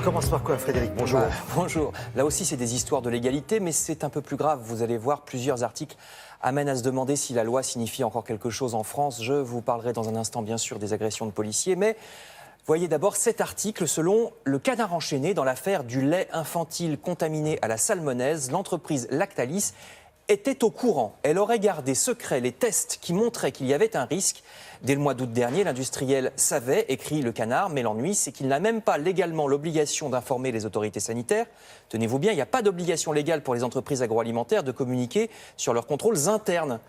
commence par quoi, Frédéric? Bonjour. Bonjour. Là aussi, c'est des histoires de légalité, mais c'est un peu plus grave. Vous allez voir, plusieurs articles amènent à se demander si la loi signifie encore quelque chose en France. Je vous parlerai dans un instant, bien sûr, des agressions de policiers, mais voyez d'abord cet article. Selon le Canard enchaîné, dans l'affaire du lait infantile contaminé à la salmonelle, l'entreprise Lactalis était au courant. Elle aurait gardé secret les tests qui montraient qu'il y avait un risque. Dès le mois d'août dernier, l'industriel savait, écrit le Canard, mais l'ennui, c'est qu'il n'a même pas légalement l'obligation d'informer les autorités sanitaires. Tenez-vous bien, il n'y a pas d'obligation légale pour les entreprises agroalimentaires de communiquer sur leurs contrôles internes.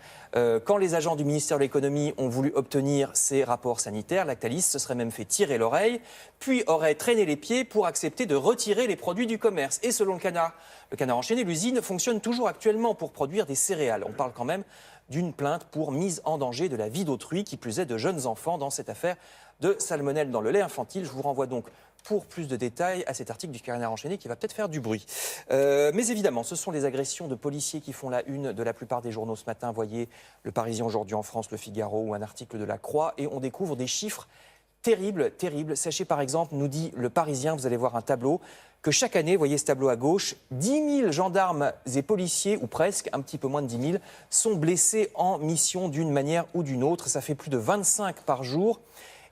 Quand les agents du ministère de l'économie ont voulu obtenir ces rapports sanitaires, Lactalis se serait même fait tirer l'oreille, puis aurait traîné les pieds pour accepter de retirer les produits du commerce. Et selon le Canard enchaîné, l'usine fonctionne toujours actuellement pour produire des céréales. On parle quand même d'une plainte pour mise en danger de la vie d'autrui, qui plus est de jeunes enfants dans cette affaire de salmonelle dans le lait infantile. Je vous renvoie donc pour plus de détails à cet article du Canard enchaîné qui va peut-être faire du bruit. Mais évidemment, ce sont les agressions de policiers qui font la une de la plupart des journaux ce matin. Voyez Le Parisien aujourd'hui en France, Le Figaro ou un article de La Croix, et on découvre des chiffres terribles, terribles. Sachez par exemple, nous dit Le Parisien, vous allez voir un tableau, que chaque année, voyez ce tableau à gauche, 10 000 gendarmes et policiers, ou presque, un petit peu moins de 10 000, sont blessés en mission d'une manière ou d'une autre. Ça fait plus de 25 par jour.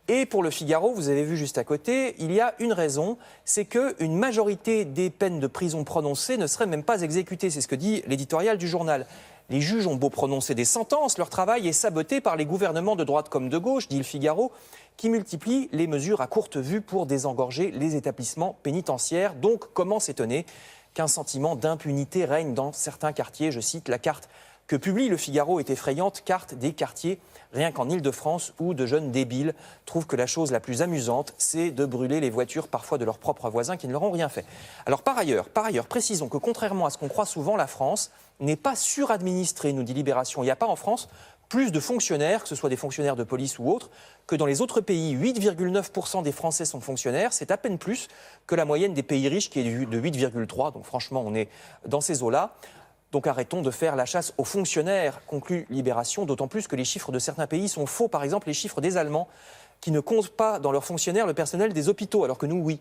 Et pour Le Figaro, vous avez vu juste à côté, il y a une raison, c'est qu'une majorité des peines de prison prononcées ne seraient même pas exécutées. C'est ce que dit l'éditorial du journal. Les juges ont beau prononcer des sentences, leur travail est saboté par les gouvernements de droite comme de gauche, dit Le Figaro, qui multiplient les mesures à courte vue pour désengorger les établissements pénitentiaires. Donc, comment s'étonner qu'un sentiment d'impunité règne dans certains quartiers? Je cite la carte que publie Le Figaro est effrayante, carte des quartiers rien qu'en Île-de-France, où de jeunes débiles trouvent que la chose la plus amusante, c'est de brûler les voitures parfois de leurs propres voisins qui ne leur ont rien fait. Alors par ailleurs, précisons que contrairement à ce qu'on croit souvent, la France n'est pas suradministrée, nous dit Libération. Il n'y a pas en France plus de fonctionnaires, que ce soit des fonctionnaires de police ou autres, que dans les autres pays. 8,9% des Français sont fonctionnaires, c'est à peine plus que la moyenne des pays riches qui est de 8,3%. Donc franchement, on est dans ces eaux-là. Donc arrêtons de faire la chasse aux fonctionnaires, conclut Libération, d'autant plus que les chiffres de certains pays sont faux. Par exemple, les chiffres des Allemands, qui ne comptent pas dans leurs fonctionnaires le personnel des hôpitaux, alors que nous, oui.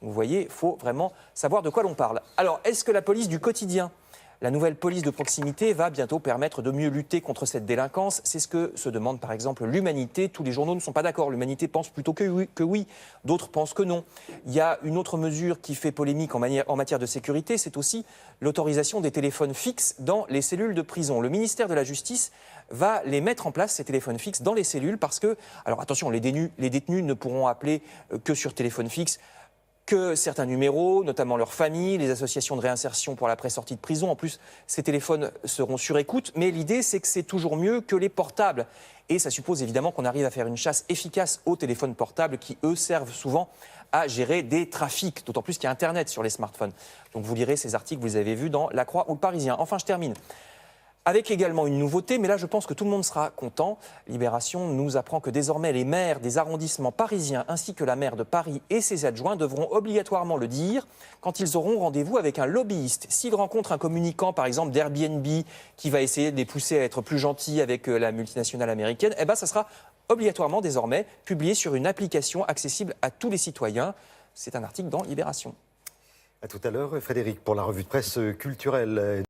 Vous voyez, il faut vraiment savoir de quoi l'on parle. Alors, est-ce que la police du quotidien, la nouvelle police de proximité, va bientôt permettre de mieux lutter contre cette délinquance? C'est ce que se demande par exemple l'Humanité. Tous les journaux ne sont pas d'accord. L'Humanité pense plutôt que oui. D'autres pensent que non. Il y a une autre mesure qui fait polémique en matière de sécurité, c'est aussi l'autorisation des téléphones fixes dans les cellules de prison. Le ministère de la Justice va les mettre en place, ces téléphones fixes, dans les cellules parce que, alors attention, les détenus ne pourront appeler que sur téléphone fixe, que certains numéros, notamment leur famille, les associations de réinsertion pour l'après-sortie de prison. En plus, ces téléphones seront sur écoute, mais l'idée, c'est que c'est toujours mieux que les portables. Et ça suppose évidemment qu'on arrive à faire une chasse efficace aux téléphones portables qui, eux, servent souvent à gérer des trafics, d'autant plus qu'il y a Internet sur les smartphones. Donc vous lirez ces articles, vous les avez vus dans La Croix ou Le Parisien. Enfin, je termine avec également une nouveauté, mais là je pense que tout le monde sera content. Libération nous apprend que désormais les maires des arrondissements parisiens ainsi que la maire de Paris et ses adjoints devront obligatoirement le dire quand ils auront rendez-vous avec un lobbyiste. S'ils rencontrent un communicant par exemple d'Airbnb qui va essayer de les pousser à être plus gentils avec la multinationale américaine, eh ben, ça sera obligatoirement désormais publié sur une application accessible à tous les citoyens. C'est un article dans Libération. À tout à l'heure, Frédéric, pour la revue de presse culturelle.